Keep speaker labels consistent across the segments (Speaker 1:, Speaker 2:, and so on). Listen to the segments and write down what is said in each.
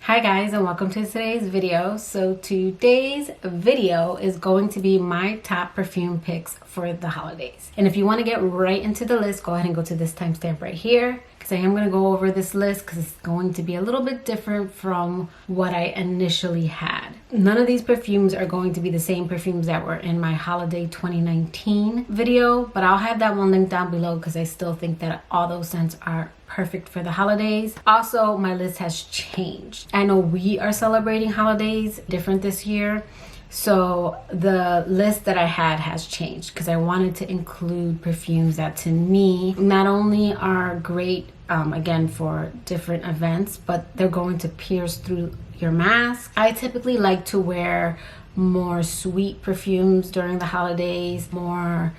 Speaker 1: Hi guys, and welcome to today's video. So today's video is going to be my top perfume picks for the holidays. And if you want to get right into the list, go ahead and go to this timestamp right here, because I am going to go over this list because it's going to be a little bit different from what I initially had. None of these perfumes are going to be the same perfumes that were in my holiday 2019 video, but I'll have that one linked down below because I still think that all those scents are perfect for the holidays. Also, my list has changed. I know we are celebrating holidays different this year, so the list that I had has changed because I wanted to include perfumes that to me not only are great again for different events, but they're going to pierce through your mask. I typically like to wear more sweet perfumes during the holidays, more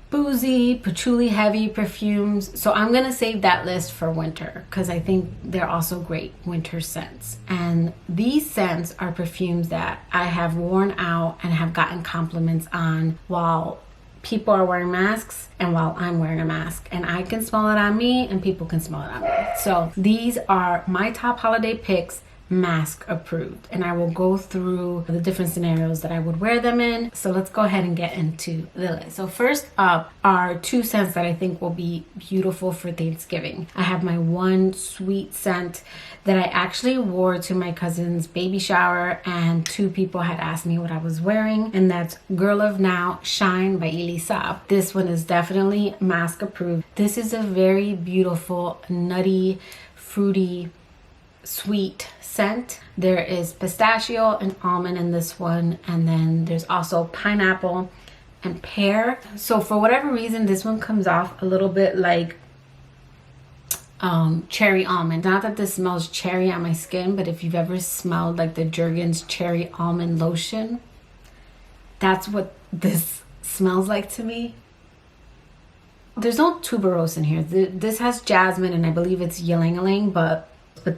Speaker 1: boozy, patchouli heavy perfumes. So I'm gonna save that list for winter because I think they're also great winter scents. And these scents are perfumes that I have worn out and have gotten compliments on while people are wearing masks and while I'm wearing a mask. And I can smell it on me and people can smell it on me. So these are my top holiday picks, mask approved, and I will go through the different scenarios that I would wear them in. So let's go ahead and get into the list. So first up are two scents that I think will be beautiful for Thanksgiving. I have my one sweet scent that I actually wore to my cousin's baby shower, and two people had asked me what I was wearing, and that's Girl of Now Shine by Elisa. This one is definitely mask approved. This is a very beautiful, nutty, fruity, sweet scent. There is pistachio and almond in this one, and then there's also pineapple and pear. So for whatever reason, this one comes off a little bit like cherry almond. Not that this smells cherry on my skin, but if you've ever smelled like the Jergens cherry almond lotion, that's what this smells like to me. There's no tuberose in here. This has jasmine and I believe it's ylang-ylang, but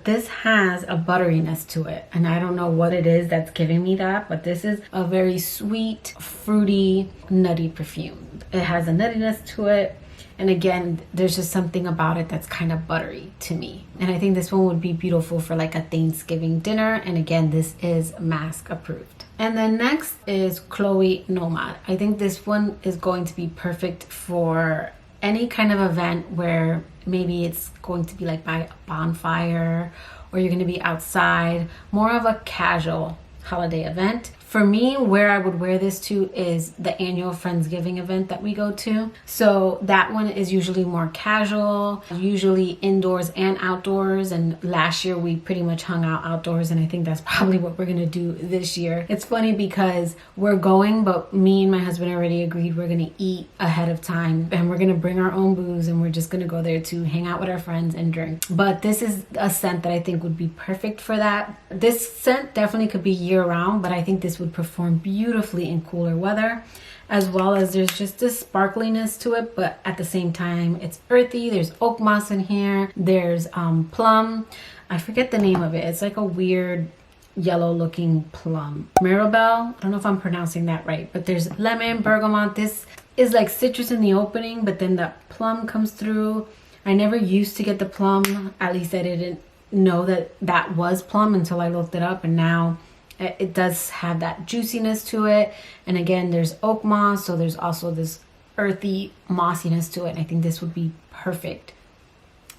Speaker 1: this has a butteriness to it, and I don't know what it is that's giving me that, but this is a very sweet, fruity, nutty perfume. It has a nuttiness to it, and again, there's just something about it that's kind of buttery to me. And I think this one would be beautiful for like a Thanksgiving dinner, and again, this is mask approved. And then next is Chloe Nomad. I think this one is going to be perfect for any kind of event where maybe it's going to be like by a bonfire or you're going to be outside, more of a casual holiday event. For me, where I would wear this to is the annual Friendsgiving event that we go to. So that one is usually more casual, usually indoors and outdoors. And last year we pretty much hung out outdoors, and I think that's probably what we're gonna do this year. It's funny because we're going, but me and my husband already agreed we're gonna eat ahead of time, and we're gonna bring our own booze, and we're just gonna go there to hang out with our friends and drink. But this is a scent that I think would be perfect for that. This scent definitely could be year round, but I think this would perform beautifully in cooler weather, as well as there's just this sparkliness to it, but at the same time it's earthy. There's oak moss in here, there's plum, I forget the name of it, it's like a weird yellow looking plum, mirabelle, I don't know if I'm pronouncing that right, but there's lemon, bergamot. This is like citrus in the opening, but then the plum comes through. I never used to get the plum, at least I didn't know that that was plum until I looked it up, and now it does have that juiciness to it. And again, there's oak moss, so there's also this earthy mossiness to it. And I think this would be perfect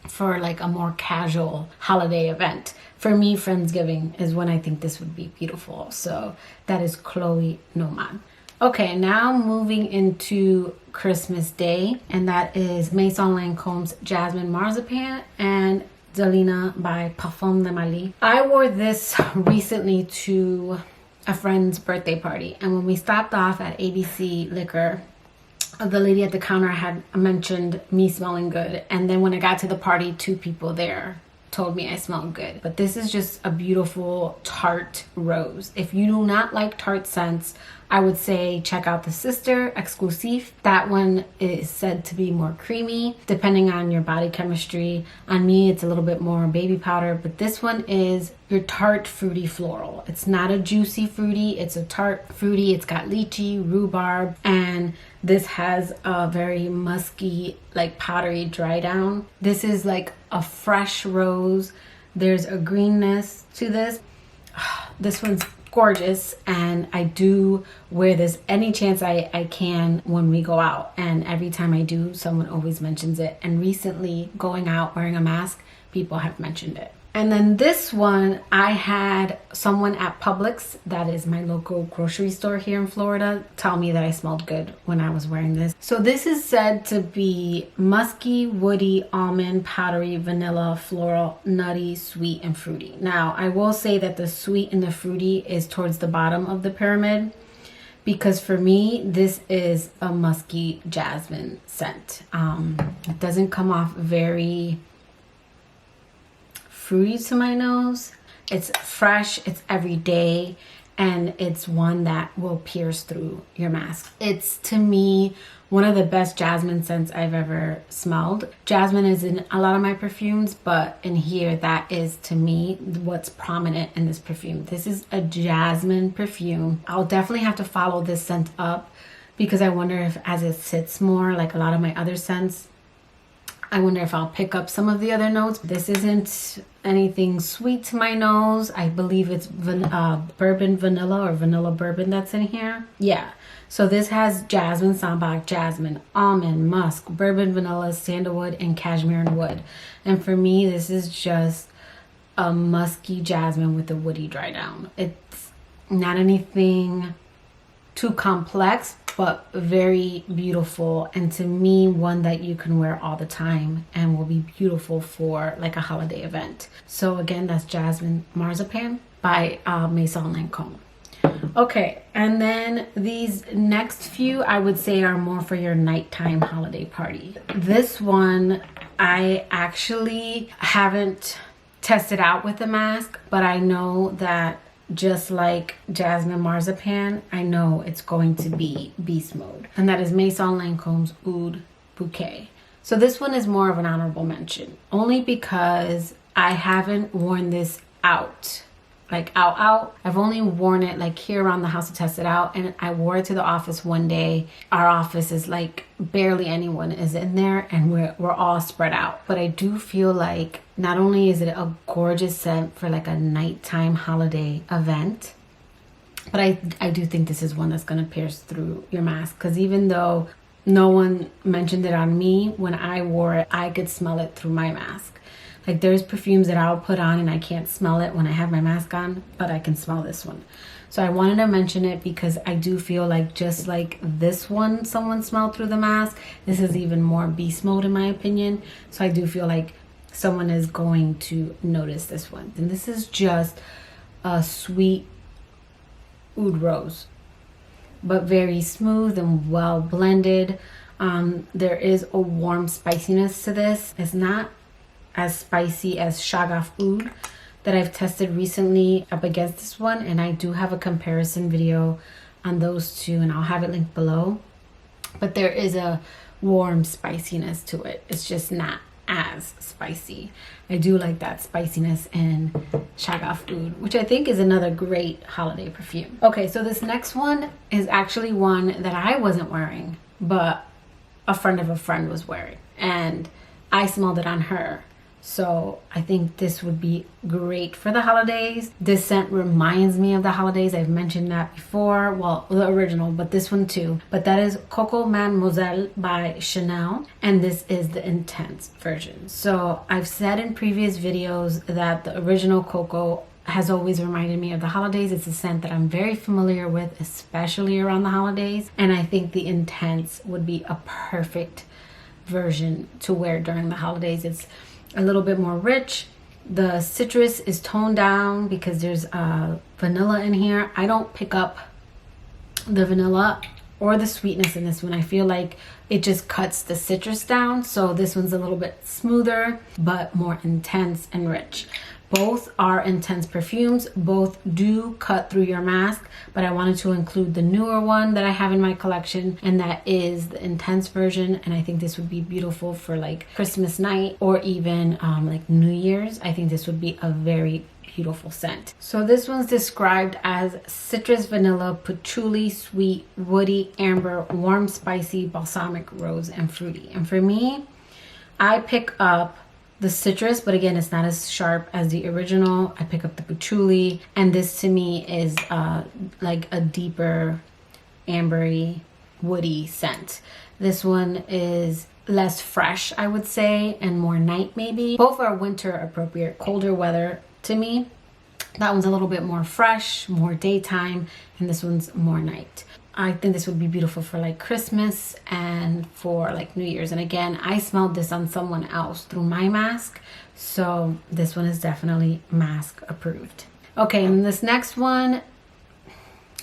Speaker 1: for like a more casual holiday event. For me, Friendsgiving is when I think this would be beautiful. So that is Chloe Nomad. Okay, now moving into Christmas Day, and that is Maison Lancome's Jasmine Marzipan and Delina by Parfums de Mali. I wore this recently to a friend's birthday party, and when we stopped off at ABC Liquor, the lady at the counter had mentioned me smelling good, and then when I got to the party, two people there told me I smelled good. But this is just a beautiful tart rose. If you do not like tart scents, I would say check out the Sister Exclusive. That one is said to be more creamy depending on your body chemistry. On me, it's a little bit more baby powder, but this one is your tart fruity floral. It's not a juicy fruity, it's a tart fruity. It's got lychee, rhubarb, and this has a very musky, like powdery dry down. This is like a fresh rose There's a greenness to this. This one's gorgeous, and I do wear this any chance I can when we go out, and every time I do, someone always mentions it. And recently, going out wearing a mask, people have mentioned it. And then this one, I had someone at Publix, that is my local grocery store here in Florida, tell me that I smelled good when I was wearing this. So this is said to be musky, woody, almond, powdery, vanilla, floral, nutty, sweet, and fruity. Now, I will say that the sweet and the fruity is towards the bottom of the pyramid, because for me, this is a musky jasmine scent. It doesn't come off very fruity to my nose. It's fresh, it's everyday, and it's one that will pierce through your mask. It's, to me, one of the best jasmine scents I've ever smelled. Jasmine is in a lot of my perfumes, but in here, that is, to me, what's prominent in this perfume. This is a jasmine perfume. I'll definitely have to follow this scent up, because I wonder if as it sits more, like a lot of my other scents, I wonder if I'll pick up some of the other notes. This isn't anything sweet to my nose. I believe it's bourbon vanilla, or vanilla bourbon that's in here. Yeah. So this has jasmine, sambac, jasmine, almond, musk, bourbon vanilla, sandalwood, and cashmere and wood. And for me, this is just a musky jasmine with a woody dry down. It's not anything too complex, but very beautiful, and to me, one that you can wear all the time and will be beautiful for like a holiday event. So again, that's Jasmine Marzipan by Maison Lancome. Okay, and then these next few I would say are more for your nighttime holiday party. This one I actually haven't tested out with the mask, but I know that just like Jasmine Marzipan, I know it's going to be beast mode. And that is Maison Lancome's Oud Bouquet. So this one is more of an honorable mention, only because I haven't worn this out. Like out. I've only worn it like here around the house to test it out, and I wore it to the office one day. Our office is like barely anyone is in there, and we're all spread out. But I do feel like not only is it a gorgeous scent for like a nighttime holiday event, but I do think this is one that's gonna pierce through your mask, because even though no one mentioned it on me, when I wore it, I could smell it through my mask. Like there's perfumes that I'll put on and I can't smell it when I have my mask on, but I can smell this one. So I wanted to mention it because I do feel like just like this one someone smelled through the mask, this is even more beast mode in my opinion. So I do feel like someone is going to notice this one. And this is just a sweet oud rose, but very smooth and well blended. There is a warm spiciness to this. It's not as spicy as Shagaf Oud that I've tested recently up against this one, and I do have a comparison video on those two, and I'll have it linked below. But there is a warm spiciness to it. It's just not as spicy. I do like that spiciness in Shagaf Oud, which I think is another great holiday perfume. Okay, so this next one is actually one that I wasn't wearing, but a friend of a friend was wearing, and I smelled it on her. So I think this would be great for the holidays. This scent reminds me of the holidays. I've mentioned that before. Well, the original, but this one too. But that is Coco Mademoiselle by Chanel. And this is the intense version. So I've said in previous videos that the original Coco has always reminded me of the holidays. It's a scent that I'm very familiar with, especially around the holidays. And I think the intense would be a perfect version to wear during the holidays. It's a little bit more rich. The citrus is toned down because there's vanilla in here. I don't pick up the vanilla or the sweetness in this one. I feel like it just cuts the citrus down. So this one's a little bit smoother, but more intense and rich. Both are intense perfumes. Both do cut through your mask, but I wanted to include the newer one that I have in my collection, and that is the intense version. And I think this would be beautiful for like Christmas night or even like New Year's. I think this would be a very beautiful scent. So this one's described as citrus, vanilla, patchouli, sweet, woody, amber, warm, spicy, balsamic, rose, and fruity. And for me, I pick up the citrus, but again, it's not as sharp as the original. I pick up the patchouli, and this to me is like a deeper ambery, woody scent. This one is less fresh, I would say, and more night maybe. Both are winter appropriate, colder weather to me. That one's a little bit more fresh, more daytime, and this one's more night. I think this would be beautiful for like Christmas and for like New Year's. And again, I smelled this on someone else through my mask, so this one is definitely mask approved. Okay, and this next one,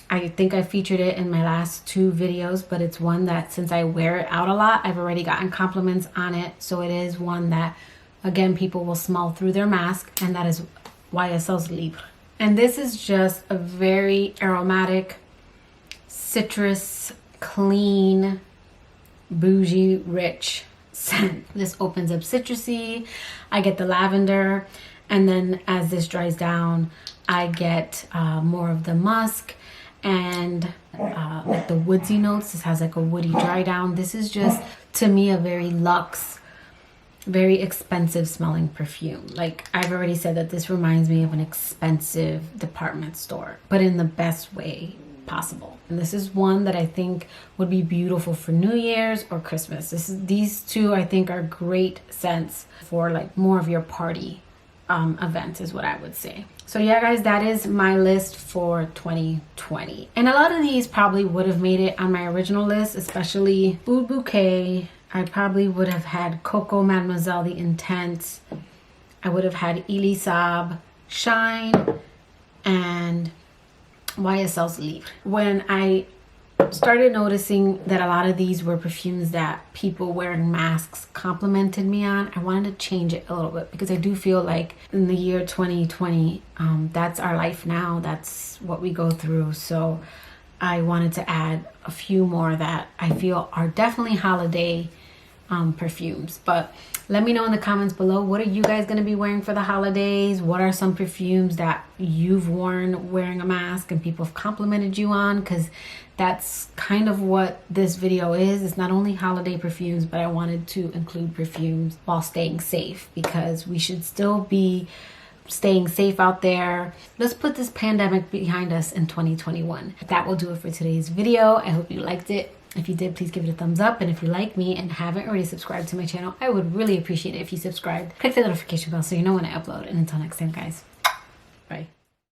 Speaker 1: I think I featured it in my last 2 videos, but it's one that since I wear it out a lot, I've already gotten compliments on it. So it is one that, again, people will smell through their mask, and that is YSL's Libre. And this is just a very aromatic, citrus, clean, bougie, rich scent. This opens up citrusy. I get the lavender, and then as this dries down, I get more of the musk and like the woodsy notes. This has like a woody dry down. This is just, to me, a very luxe, very expensive smelling perfume. Like I've already said that this reminds me of an expensive department store, but in the best way possible. And this is one that I think would be beautiful for New Year's or Christmas. These two I think are great scents for like more of your party event is what I would say. So yeah, guys, that is my list for 2020. And a lot of these probably would have made it on my original list, especially Oud Bouquet. I probably would have had Coco, Mademoiselle, The Intense. I would have had Elisab, Shine, and YSL's Libre. When I started noticing that a lot of these were perfumes that people wearing masks complimented me on, I wanted to change it a little bit, because I do feel like in the year 2020, that's our life now. That's what we go through. So I wanted to add a few more that I feel are definitely holiday perfumes. But let me know in the comments below, what are you guys going to be wearing for the holidays? What are some perfumes that you've worn wearing a mask and people have complimented you on? Because that's kind of what this video is. It's not only holiday perfumes, but I wanted to include perfumes while staying safe, because we should still be staying safe out there. Let's put this pandemic behind us in 2021. That will do it for today's video. I hope you liked it. If you did, please give it a thumbs up. And if you like me and haven't already subscribed to my channel, I would really appreciate it if you subscribed. Click the notification bell so you know when I upload. And until next time, guys.